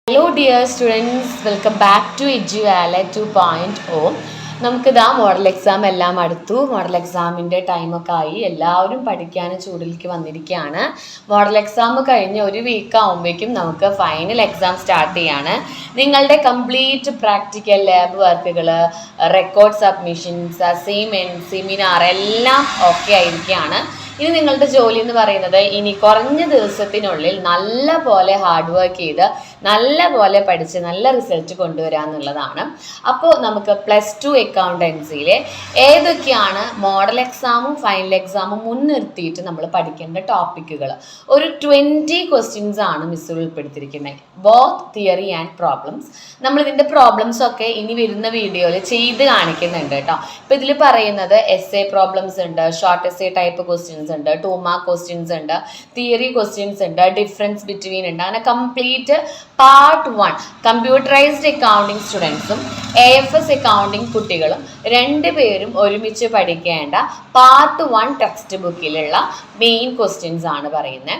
Hello dear students, welcome back to EduValley 2.0. നമുക്കിതാ model exam എല്ലാം അടുത്തു. മോഡൽ എക്സാമിൻ്റെ ടൈമൊക്കെ ആയി, എല്ലാവരും പഠിക്കാനും ചൂടിലേക്ക് വന്നിരിക്കുകയാണ്. മോഡൽ എക്സാം കഴിഞ്ഞ് ഒരു വീക്ക് ആകുമ്പോഴേക്കും നമുക്ക് ഫൈനൽ എക്സാം സ്റ്റാർട്ട് ചെയ്യാണ്. നിങ്ങളുടെ കംപ്ലീറ്റ് പ്രാക്ടിക്കൽ ലാബ് വർക്കുകൾ, റെക്കോർഡ് സബ്മിഷൻസ്, അസൈൻമെൻറ്റ്, സെമിനാർ എല്ലാം ഓക്കെ ആയിരിക്കുകയാണ്. ഇനി നിങ്ങളുടെ ജോലി എന്ന് പറയുന്നത് ഇനി കുറഞ്ഞ ദിവസത്തിനുള്ളിൽ നല്ല പോലെ ഹാർഡ് വർക്ക് ചെയ്ത് നല്ല പോലെ പഠിച്ച് നല്ല റിസൾട്ട് കൊണ്ടുവരിക എന്നുള്ളതാണ്. അപ്പോൾ നമുക്ക് +2 അക്കൗണ്ടൻസിയിലെ ഏതൊക്കെയാണ് മോഡൽ എക്സാമും ഫൈനൽ എക്സാമും മുൻനിർത്തിയിട്ട് നമ്മൾ പഠിക്കേണ്ട ടോപ്പിക്കുകൾ, ഒരു 20 ക്വസ്റ്റ്യൻസ് ആണ് മിസ് ഉൾപ്പെടുത്തിയിരിക്കുന്നത്, ബോത്ത് തിയറി ആൻഡ് പ്രോബ്ലംസ്. നമ്മളിതിൻ്റെ പ്രോബ്ലംസ് ഒക്കെ ഇനി വരുന്ന വീഡിയോയിൽ ചെയ്ത് കാണിക്കുന്നുണ്ട് കേട്ടോ. ഇപ്പോൾ ഇതിൽ പറയുന്നത് എസ്എ പ്രോബ്ലംസ് ഉണ്ട്, ഷോർട്ട് എസ്എ ടൈപ്പ് ക്വസ്റ്റ്യൻസ് ഉണ്ട്, 2 മാർക്ക് ക്വസ്റ്റ്യൻസ് ഉണ്ട്, തിയറി ക്വസ്റ്റ്യൻസ് ഉണ്ട്, ഡിഫറൻസ് ബിറ്റ്വീൻ ഉണ്ട്. അങ്ങനെ കംപ്ലീറ്റ് പാർട്ട് 1 കമ്പ്യൂട്ടറൈസ്ഡ് അക്കൗണ്ടിങ് സ്റ്റുഡൻസും AFS അക്കൗണ്ടിങ് കുട്ടികളും രണ്ടുപേരും ഒരുമിച്ച് പഠിക്കേണ്ട പാർട്ട് 1 ടെക്സ്റ്റ് ബുക്കിലുള്ള മെയിൻ ക്വസ്റ്റ്യൻസ് ആണ് പറയുന്നത്.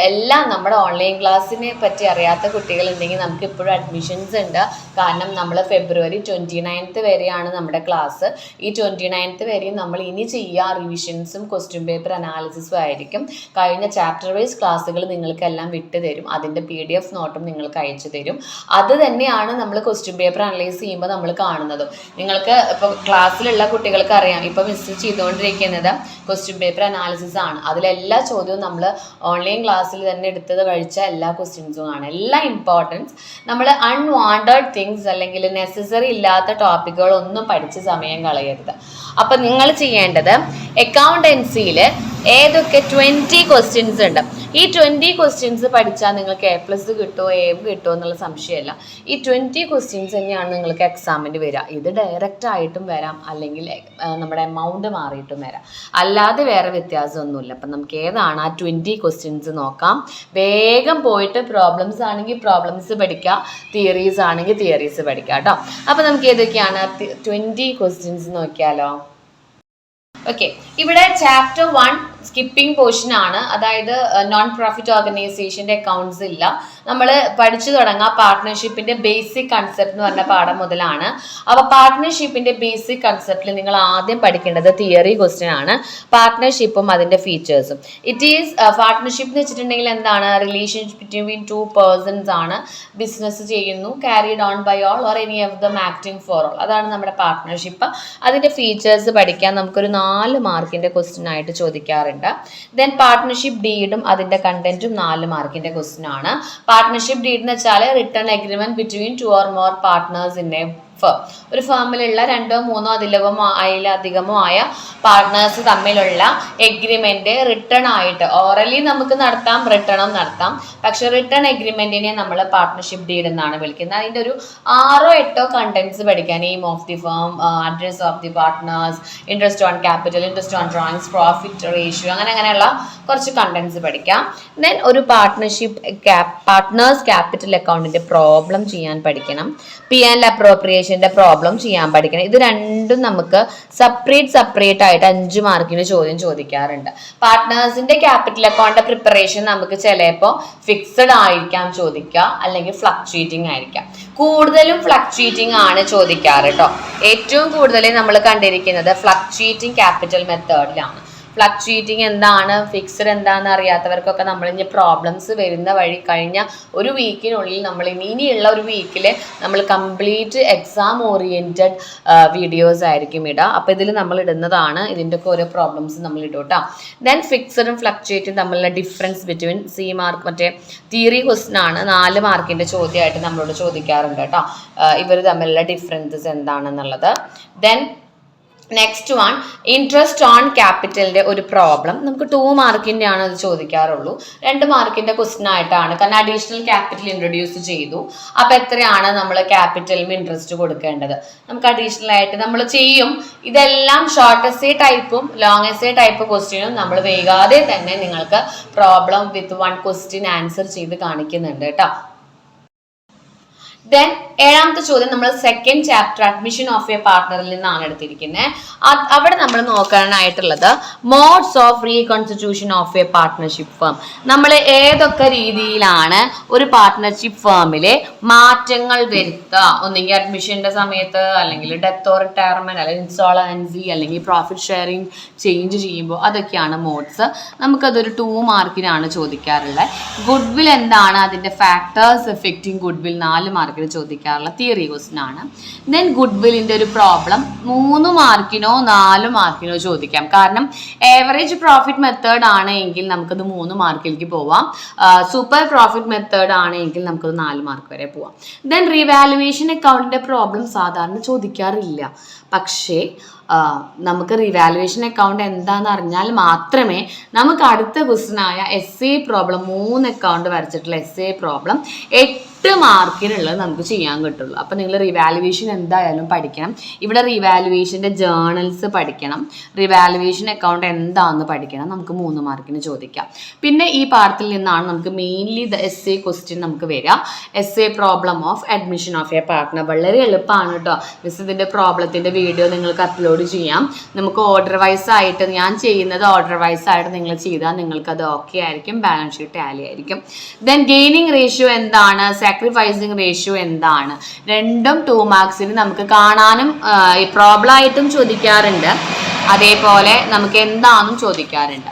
എല്ലാം നമ്മുടെ ഓൺലൈൻ ക്ലാസ്സിനെ പറ്റി അറിയാത്ത കുട്ടികളുണ്ടെങ്കിൽ നമുക്ക് ഇപ്പോഴും അഡ്മിഷൻസ് ഉണ്ട്. കാരണം നമ്മൾ ഫെബ്രുവരി 29th വരെയാണ് നമ്മുടെ ക്ലാസ്. ഈ 29th വരെയും നമ്മൾ ഇനി ചെയ്യുക റിവിഷൻസും ക്വസ്റ്റ്യൻ പേപ്പർ അനാലിസിസും ആയിരിക്കും. കഴിഞ്ഞ ചാപ്റ്റർ വൈസ് ക്ലാസ്സുകൾ നിങ്ങൾക്കെല്ലാം വിട്ടു തരും, അതിൻ്റെ PDF നോട്ടും നിങ്ങൾക്ക് അയച്ചു തരും. അത് തന്നെയാണ് നമ്മൾ ക്വസ്റ്റ്യൻ പേപ്പർ അനലൈസ് ചെയ്യുമ്പോൾ നമ്മൾ കാണുന്നതും. നിങ്ങൾക്ക് ഇപ്പോൾ ക്ലാസ്സിലുള്ള കുട്ടികൾക്ക് അറിയാം, ഇപ്പോൾ മിസ് ചെയ്തുകൊണ്ടിരിക്കുന്നത് ക്വസ്റ്റ്യൻ പേപ്പർ അനാലിസിസ് ആണ്. അതിലെല്ലാ ചോദ്യവും നമ്മൾ ഓൺലൈൻ ക്ലാസ്സിൽ തന്നെ എടുത്തത് കഴിച്ച എല്ലാ ക്വസ്റ്റ്യൻസും ആണ്. എല്ലാ ഇമ്പോർട്ടൻസ് നമ്മൾ അൺവാണ്ടഡ് തിങ്സ് അല്ലെങ്കിൽ നെസസറി ഇല്ലാത്ത ടോപ്പിക്കുകളൊന്നും പഠിച്ച് സമയം കളയരുത്. അപ്പം നിങ്ങൾ ചെയ്യേണ്ടത് അക്കൗണ്ടൻസിയിൽ ഏതൊക്കെ 20 ക്വസ്റ്റ്യൻസ് ഉണ്ട്, ഈ 20 ക്വസ്റ്റ്യൻസ് പഠിച്ചാൽ നിങ്ങൾക്ക് A+ കിട്ടുമോ A കിട്ടുമോ എന്നുള്ള സംശയമല്ല. ഈ 20 ക്വസ്റ്റ്യൻസ് തന്നെയാണ് നിങ്ങൾക്ക് എക്സാമിന് വരിക. ഇത് ഡയറക്റ്റ് ആയിട്ടും വരാം, അല്ലെങ്കിൽ നമ്മുടെ എമൗണ്ട് മാറിയിട്ടും വരാം, അല്ലാതെ വേറെ വ്യത്യാസമൊന്നുമില്ല. അപ്പം നമുക്ക് ഏതാണ് ആ 20 ക്വസ്റ്റ്യൻസ് നോക്കാം. വേഗം പോയിട്ട് പ്രോബ്ലംസ് ആണെങ്കിൽ പ്രോബ്ലംസ് പഠിക്കുക, തിയറീസ് ആണെങ്കിൽ തിയറീസ് പഠിക്കുക കേട്ടോ. അപ്പം നമുക്ക് ഏതൊക്കെയാണ് 20 ക്വസ്റ്റ്യൻസ് നോക്കിയാലോ. ഓക്കെ, ഇവിടെ ചാപ്റ്റർ 1 സ്കിപ്പിംഗ് പോർഷൻ ആണ്. അതായത് നോൺ പ്രോഫിറ്റ് ഓർഗനൈസേഷൻ്റെ അക്കൗണ്ട്സ് ഇല്ല. നമ്മൾ പഠിച്ചു തുടങ്ങാം പാർട്ട്ണർഷിപ്പിൻ്റെ ബേസിക് കൺസെപ്റ്റ് എന്ന് പറഞ്ഞ പാഠം മുതലാണ്. അപ്പോൾ പാർട്ട്ണർഷിപ്പിൻ്റെ ബേസിക് കൺസെപ്റ്റിൽ നിങ്ങൾ ആദ്യം പഠിക്കേണ്ടത് തിയറി ക്വസ്റ്റ്യൻ ആണ്, പാർട്ട്ണർഷിപ്പും അതിൻ്റെ ഫീച്ചേഴ്സും. ഇറ്റ് ഈസ് പാർട്ട്ണർഷിപ്പ് എന്ന് വെച്ചിട്ടുണ്ടെങ്കിൽ എന്താണ്, റിലേഷൻഷിപ്പ് ബിറ്റ്വീൻ 2 പേഴ്സൺസ് ആണ്. ബിസിനസ് ചെയ്യുന്നു, carried on by all or any of them acting for all, അതാണ് നമ്മുടെ പാർട്ട്ണർഷിപ്പ്. അതിൻ്റെ ഫീച്ചേഴ്സ് പഠിക്കാൻ നമുക്കൊരു 4 മാർക്കിൻ്റെ ക്വസ്റ്റ്യൻ ആയിട്ട് ചോദിക്കാറുണ്ട്. ദെൻ പാർട്ട്ണർഷിപ്പ് ഡീഡും അതിൻ്റെ കണ്ടന്റും 4 മാർക്കിൻ്റെ ക്വസ്റ്റ്യൻ ആണ്. പാർട്ട്ണർഷിപ്പ് ഡീഡ് എന്ന് വെച്ചാൽ written agreement between 2 or more partners in a firm. ഒരു ഫേമിലുള്ള 2 or 3 അതിലധികമോ ആയ പാർട്ട്നേഴ്സ് തമ്മിലുള്ള എഗ്രിമെന്റ് റിട്ടേൺ ആയിട്ട് ഓറലി നമുക്ക് നടത്താം, റിട്ടേണും നടത്താം. പക്ഷെ റിട്ടേൺ എഗ്രിമെന്റിനെ നമ്മൾ പാർട്ട്ണർഷിപ്പ് ഡീഡ് എന്നാണ് വിളിക്കുന്നത്. അതിൻ്റെ ഒരു 6 or 8 കണ്ടന്റ്സ് പഠിക്കാൻ, name of the firm, address of the partners, interest on capital, interest on drawings, profit ratio, അങ്ങനെയുള്ള കുറച്ച് കണ്ടന്റ്സ് പഠിക്കാം. ദെൻ ഒരു പാർട്ട്നേഴ്സ് ക്യാപിറ്റൽ അക്കൗണ്ടിന്റെ പ്രോബ്ലം ചെയ്യാൻ പഠിക്കണം. P&L അപ്രോപ്രിയേഷന്റെ പ്രോബ്ലം ചെയ്യാൻ പഠിക്കണം. ഇത് രണ്ടും നമുക്ക് സെപ്പറേറ്റ് ആയിട്ട് 5 മാർക്കിന് ചോദ്യം ചോദിക്കാറുണ്ട്. പാർട്ട്നേഴ്സിന്റെ ക്യാപിറ്റൽ അക്കൗണ്ട് പ്രിപ്പറേഷൻ നമുക്ക് ചിലപ്പോൾ ഫിക്സഡ് ആയിരിക്കാം ചോദിക്കുക, അല്ലെങ്കിൽ ഫ്ലക്ച്വേറ്റിംഗ് ആയിരിക്കാം. കൂടുതലും ഫ്ലക്ച്വേറ്റിംഗ് ആണ് ചോദിക്കാറ് കേട്ടോ. ഏറ്റവും കൂടുതൽ നമ്മൾ കണ്ടിരിക്കുന്നത് ഫ്ലക്ച്വേറ്റിംഗ് ക്യാപിറ്റൽ മെത്തേഡിലാണ്. ഫ്ലക്ച്വേറ്റിംഗ് എന്താണ്, ഫിക്സഡ് എന്താണെന്ന് അറിയാത്തവർക്കൊക്കെ നമ്മൾ ഇനി പ്രോബ്ലംസ് വരുന്ന വഴി കഴിഞ്ഞ ഒരു വീക്കിനുള്ളിൽ നമ്മൾ ഇനിയുള്ള ഒരു വീക്കിൽ നമ്മൾ കംപ്ലീറ്റ് എക്സാം ഓറിയൻറ്റഡ് വീഡിയോസ് ആയിരിക്കും ഇടുക. അപ്പോൾ ഇതിൽ നമ്മൾ ഇടുന്നതാണ്, ഇതിൻ്റെ ഒക്കെ ഓരോ പ്രോബ്ലംസ് നമ്മൾ ഇടും കേട്ടോ. ദെൻ ഫിക്സഡും ഫ്ലക്ച്വേറ്റും തമ്മിലുള്ള ഡിഫറൻസ് ബിറ്റ്വീൻ C മാർക്ക്, മറ്റേ തിയറി ക്വസ്റ്റ്യൻ ആണ്, 4 മാർക്കിൻ്റെ ചോദ്യമായിട്ട് നമ്മളോട് ചോദിക്കാറുണ്ട് കേട്ടോ. ഇവർ തമ്മിലുള്ള ഡിഫറൻസസ് എന്താണെന്നുള്ളത്. ദെൻ നെക്സ്റ്റ് 1 ഇൻട്രസ്റ്റ് ഓൺ ക്യാപിറ്റലിൻ്റെ ഒരു പ്രോബ്ലം നമുക്ക് 2 മാർക്കിൻ്റെ ആണ് അത് ചോദിക്കാറുള്ളൂ. 2 മാർക്കിൻ്റെ ക്വസ്റ്റ്യൻ ആയിട്ടാണ്, കാരണം അഡീഷണൽ ക്യാപിറ്റൽ ഇൻട്രൊഡ്യൂസ് ചെയ്തു. അപ്പോൾ എത്രയാണ് നമ്മൾ ക്യാപിറ്റലിന് ഇൻട്രസ്റ്റ് കൊടുക്കേണ്ടത്, നമുക്ക് അഡീഷണൽ ആയിട്ട് നമ്മൾ ചെയ്യും. ഇതെല്ലാം ഷോർട്ട് എസ്സേ ടൈപ്പും ലോങ് എസ്സേ ടൈപ്പ് ക്വസ്റ്റ്യനും നമ്മൾ വൈകാതെ തന്നെ നിങ്ങൾക്ക് പ്രോബ്ലം വിത്ത് 1 ക്വസ്റ്റ്യൻ ആൻസർ ചെയ്ത് കാണിക്കുന്നുണ്ട് കേട്ടോ. ദെൻ ഏഴാമത്തെ ചോദ്യം നമ്മൾ second chapter admission of a പാർട്ട്ണറിൽ നിന്നാണ് എടുത്തിരിക്കുന്നത്. അവിടെ നമ്മൾ നോക്കാനായിട്ടുള്ളത് modes of reconstitution of a partnership firm. നമ്മൾ ഏതൊക്കെ രീതിയിലാണ് ഒരു പാർട്ട്ണർഷിപ്പ് ഫേമിലെ മാറ്റങ്ങൾ വരുത്തുക, ഒന്നെങ്കിൽ അഡ്മിഷന്റെ സമയത്ത്, അല്ലെങ്കിൽ ഡെത്ത് ഓർ റിട്ടയർമെന്റ്, അല്ലെങ്കിൽ ഇൻസോളൻസി, അല്ലെങ്കിൽ പ്രോഫിറ്റ് ഷെയറിംഗ് ചേഞ്ച് ചെയ്യുമ്പോൾ, അതൊക്കെയാണ് മോഡ്സ്. നമുക്കതൊരു 2 മാർക്കിനാണ് ചോദിക്കാറുള്ളത്. ഗുഡ് വിൽ എന്താണ്, അതിന്റെ ഫാക്ടേഴ്സ് എഫക്റ്റിംഗ് ഗുഡ് വിൽ 4 മാർക്കിന് ചോദിക്കാറുള്ള തിയറി ക്വസ്റ്റ്യൻ ആണ്. ദെൻ ഗുഡ് വില്ലിന്റെ ഒരു പ്രോബ്ലം 3 മാർക്കിനോ 4 മാർക്കിനോ ചോദിക്കാം. കാരണം ഏവറേജ് പ്രോഫിറ്റ് മെത്തേഡ് ആണ് എങ്കിൽ നമുക്കത് 3 മാർക്കിലേക്ക് പോവാം. സൂപ്പർ പ്രോഫിറ്റ് മെത്തേഡ് ആണ് എങ്കിൽ നമുക്കത് 4 മാർക്ക് വരെ പോവാം. ദെൻ റീവാലുവേഷൻ അക്കൗണ്ടിന്റെ പ്രോബ്ലം സാധാരണ ചോദിക്കാറില്ല. പക്ഷേ നമുക്ക് റിവാലുവേഷൻ അക്കൗണ്ട് എന്താണെന്ന് അറിഞ്ഞാൽ മാത്രമേ നമുക്ക് അടുത്ത ക്വസ്റ്റ്യനായ എസ് എ പ്രോബ്ലം 3 അക്കൗണ്ട് വരച്ചിട്ടുള്ള എസ് എ പ്രോബ്ലം 8 മാർക്കിനുള്ളത് നമുക്ക് ചെയ്യാൻ കിട്ടുള്ളൂ. അപ്പം നിങ്ങൾ റിവാലുവേഷൻ എന്തായാലും പഠിക്കണം. ഇവിടെ റിവാലുവേഷൻ്റെ ജേർണൽസ് പഠിക്കണം, റിവാലുവേഷൻ അക്കൗണ്ട് എന്താണെന്ന് പഠിക്കണം. നമുക്ക് 3 മാർക്കിന് ചോദിക്കാം. പിന്നെ ഈ പാഠത്തിൽ നിന്നാണ് നമുക്ക് മെയിൻലി എസ് എ ക്വസ്റ്റ്യൻ നമുക്ക് വരിക. S A problem of admission of a partner. വളരെ എളുപ്പമാണ് കേട്ടോ. മിസ് ഇതിൻ്റെ പ്രോബ്ലത്തിൻ്റെ വീഡിയോ നിങ്ങൾക്ക് അപ്ലോഡ് ചെയ്യാം. നമുക്ക് ഓർഡർ വൈസ് ആയിട്ട് ഞാൻ ചെയ്യുന്നത് ഓർഡർ വൈസ് ആയിട്ട് നിങ്ങൾ ചെയ്താൽ നിങ്ങൾക്ക് അത് ഓക്കെ ആയിരിക്കും, ബാലൻസ് ഷീറ്റ് ടാലി ആയിരിക്കും. ദെൻ ഗെയിനിങ് റേഷ്യോ എന്താണ്, സാക്രിഫൈസിങ് റേഷ്യോ എന്താണ്, രണ്ടും 2 മാർക്സിന് നമുക്ക് കാണാനും പ്രോബ്ലം ആയിട്ടും ചോദിക്കാറുണ്ട്, അതേപോലെ നമുക്ക് എന്താണെന്നും ചോദിക്കാറുണ്ട്.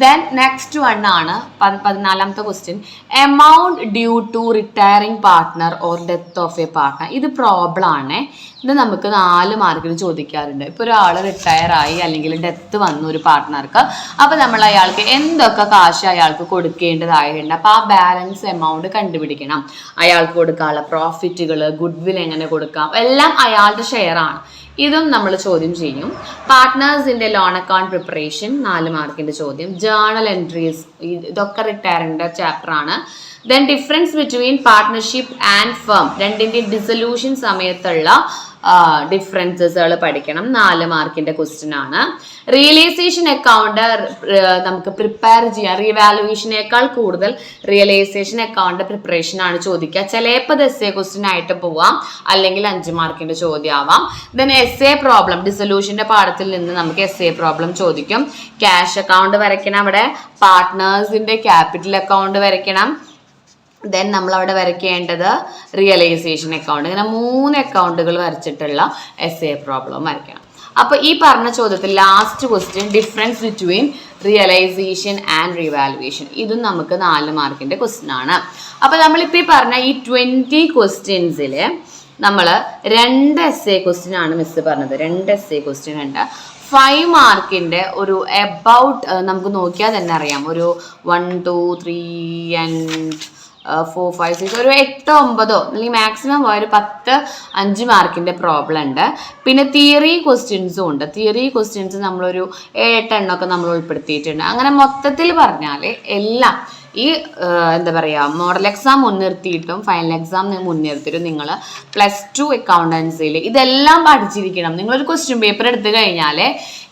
ദെൻ നെക്സ്റ്റ് വൺ ആണ് 14ാമത്തെ question, amount due to retiring partner or death of a partner. ഇത് പ്രോബ്ലം ആണ്. ഇത് നമുക്ക് 4 മാർക്കിന് ചോദിക്കാറുണ്ട്. ഇപ്പോൾ ഒരാൾ റിട്ടയർ ആയി അല്ലെങ്കിൽ ഡെത്ത് വന്നു ഒരു പാർട്ട്ണർക്ക്, അപ്പോൾ നമ്മൾ അയാൾക്ക് എന്തൊക്കെ കാശ് അയാൾക്ക് കൊടുക്കേണ്ടതായിട്ടുണ്ട്. അപ്പോൾ ആ ബാലൻസ് എമൗണ്ട് കണ്ടുപിടിക്കണം. അയാൾക്ക് കൊടുക്കാനുള്ള പ്രോഫിറ്റുകൾ, ഗുഡ് വിൽ എങ്ങനെ കൊടുക്കാം, എല്ലാം അയാളുടെ ഷെയർ ആണ്. ഇതും നമ്മൾ ചോദ്യം ചെയ്യും. പാർട്ട്നേഴ്സിന്റെ ലോൺ അക്കൗണ്ട് പ്രിപ്പറേഷൻ 4 മാർക്കിന്റെ ചോദ്യം. ജേർണൽ എൻട്രീസ് ഇതൊക്കെ റിട്ടയറിന്റെ ചാപ്റ്റർ ആണ്. Then difference between partnership and firm, രണ്ടിന്റെ ഡിസൊല്യൂഷൻ സമയത്തുള്ള ഡിഫറൻസസുകൾ പഠിക്കണം. 4 മാർക്കിന്റെ ക്വസ്റ്റ്യൻ ആണ്. റിയലൈസേഷൻ അക്കൗണ്ട് നമുക്ക് പ്രിപ്പയർ ചെയ്യാം. റീവാലുവേഷനേക്കാൾ കൂടുതൽ റിയലൈസേഷൻ അക്കൗണ്ട് പ്രിപ്പറേഷൻ ആണ് ചോദിക്കുക. ചിലപ്പോൾ എസ് എ ക്വസ്റ്റ്യൻ ആയിട്ട് പോവാം, അല്ലെങ്കിൽ 5 മാർക്കിന്റെ ചോദ്യം ആവാം. ദെൻ എസ് എ പ്രോബ്ലം, ഡിസൊല്യൂഷന്റെ പാഠത്തിൽ നിന്ന് നമുക്ക് എസ് എ പ്രോബ്ലം ചോദിക്കും. ക്യാഷ് അക്കൗണ്ട് വരയ്ക്കണം, അവിടെ പാർട്ട്നേഴ്സിന്റെ ക്യാപിറ്റൽ അക്കൗണ്ട് വരയ്ക്കണം. ദെൻ നമ്മൾ അവിടെ വരയ്ക്കേണ്ടത് റിയലൈസേഷൻ അക്കൗണ്ട്. ഇങ്ങനെ 3 അക്കൗണ്ടുകൾ വരച്ചിട്ടുള്ള എസ് എ പ്രോബ്ലം വരയ്ക്കണം. അപ്പോൾ ഈ പറഞ്ഞ ചോദ്യത്തിൽ last question difference between realisation and revaluation, ഇതും നമുക്ക് 4 മാർക്കിന്റെ ക്വസ്റ്റ്യൻ ആണ്. അപ്പോൾ നമ്മളിപ്പോൾ ഈ പറഞ്ഞ ഈ 20 ക്വസ്റ്റ്യൻസിൽ നമ്മൾ 2 എസ് എ ക്വസ്റ്റ്യൻ ആണ് മിസ് പറഞ്ഞത്. 2 എസ് എ ക്വസ്റ്റ്യൻ ഉണ്ട്. 5 മാർക്കിന്റെ ഒരു എബൌട്ട് നമുക്ക് നോക്കിയാൽ തന്നെ അറിയാം. ഒരു 1 2 3 and 4 5 6 ഒരു 8 9 അല്ലെങ്കിൽ മാക്സിമം ഒരു 10 5 മാർക്കിന്റെ പ്രോബ്ലം ഉണ്ട്. പിന്നെ തിയറി ക്വസ്റ്റ്യൻസും ഉണ്ട്. തിയറി ക്വസ്റ്റ്യൻസ് നമ്മളൊരു 7 എണ്ണമൊക്കെ നമ്മൾ ഉൾപ്പെടുത്തിയിട്ടുണ്ട്. അങ്ങനെ മൊത്തത്തിൽ പറഞ്ഞാൽ എല്ലാം ഈ എന്താ പറയുക, മോഡൽ എക്സാം മുൻനിർത്തിയിട്ടും ഫൈനൽ എക്സാം മുൻനിർത്തിയിട്ടും നിങ്ങൾ +2 അക്കൗണ്ടൻസിയിൽ ഇതെല്ലാം പഠിച്ചിരിക്കണം. നിങ്ങളൊരു ക്വസ്റ്റ്യൻ പേപ്പർ എടുത്തു കഴിഞ്ഞാൽ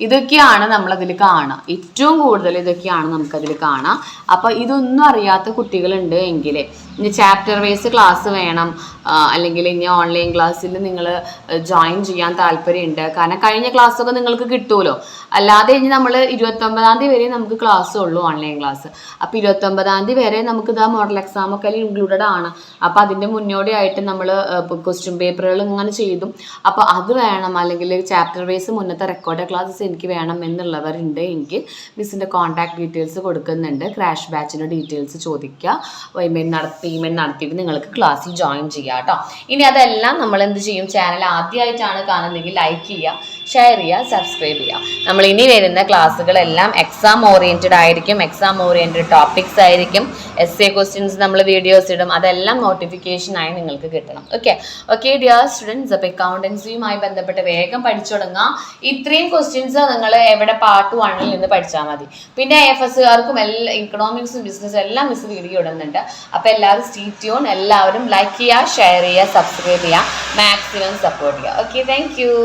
ഇതൊക്കെയാണ് നമ്മളതിൽ കാണുക. ഏറ്റവും കൂടുതൽ ഇതൊക്കെയാണ് നമുക്കതിൽ കാണാം. അപ്പോൾ ഇതൊന്നും അറിയാത്ത കുട്ടികളുണ്ട് എങ്കിൽ ഇനി ചാപ്റ്റർ വൈസ് ക്ലാസ് വേണം, അല്ലെങ്കിൽ ഇനി ഓൺലൈൻ ക്ലാസ്സിൽ നിങ്ങൾ ജോയിൻ ചെയ്യാൻ താല്പര്യമുണ്ട്. കാരണം കഴിഞ്ഞ ക്ലാസ്സൊക്കെ നിങ്ങൾക്ക് കിട്ടുമല്ലോ. അല്ലാതെ ഇനി നമ്മൾ 29-ാം തീയതി വരെ നമുക്ക് ക്ലാസ് ഉള്ളൂ, ഓൺലൈൻ ക്ലാസ്. അപ്പോൾ 29-ാം തീയതി വരെ നമുക്ക് ഇതാ മോഡൽ എക്സാം ഒക്കെ ഇൻക്ലൂഡഡ് ആണ്. അപ്പോൾ അതിൻ്റെ മുന്നോടിയായിട്ട് നമ്മൾ ക്വസ്റ്റ്യൻ പേപ്പറുകൾ ഇങ്ങനെ ചെയ്തു. അപ്പോൾ അത് വേണം, അല്ലെങ്കിൽ ചാപ്റ്റർ വൈസ് മുന്നത്തെ റെക്കോർഡ് ക്ലാസ്സസ് എനിക്ക് വേണം എന്നുള്ളവരുണ്ട് എങ്കിൽ മിസ്സിൻ്റെ കോൺടാക്ട് ഡീറ്റെയിൽസ് കൊടുക്കുന്നുണ്ട്. ക്രാഷ് ബാച്ചിൻ്റെ ഡീറ്റെയിൽസ് ചോദിക്കുക. പേയ്മെൻറ്റ് നടത്തിയിട്ട് നിങ്ങൾക്ക് ക്ലാസ്സിൽ ജോയിൻ ചെയ്യാം കേട്ടോ. ഇനി അതെല്ലാം നമ്മൾ എന്ത് ചെയ്യും, ചാനൽ ആദ്യമായിട്ടാണ് കാണുന്നതെങ്കിൽ ലൈക്ക് ചെയ്യുക, ഷെയർ ചെയ്യുക, സബ്സ്ക്രൈബ് ചെയ്യുക. നമ്മൾ ഇനി വരുന്ന ക്ലാസ്സുകളെല്ലാം എക്സാം ഓറിയൻറ്റഡ് ആയിരിക്കും. എക്സാം ഓറിയൻറ്റഡ് ടോപ്പിക്സ് ആയിരിക്കും. എസ് എ ക്വസ്റ്റ്യൻസ് നമ്മൾ വീഡിയോസ് ഇടും. അതെല്ലാം നോട്ടിഫിക്കേഷനായി നിങ്ങൾക്ക് കിട്ടണം. ഓക്കെ ഡിയർ സ്റ്റുഡൻസ്, അപ്പോൾ അക്കൗണ്ടൻസിയുമായി ബന്ധപ്പെട്ട് വേഗം പഠിച്ചു തുടങ്ങുക. ഇത്രയും ക്വസ്റ്റ്യൻസ് നിങ്ങൾ എവിടെ പാർട്ട് 1-ൽ നിന്ന് പഠിച്ചാൽ മതി. പിന്നെ AFSകാർക്കും എല്ലാ ഇക്കണോമിക്സും ബിസിനസ്സും എല്ലാം മിസ് വീഡിയോ ഇടുന്നുണ്ട്. അപ്പോൾ എല്ലാവരും സ്റ്റേ ട്യൂൺ. എല്ലാവരും ലൈക്ക് ചെയ്യുക, ഷെയർ ചെയ്യുക, സബ്സ്ക്രൈബ് ചെയ്യുക, മാക്സിമം സപ്പോർട്ട് ചെയ്യുക. Okay, thank you.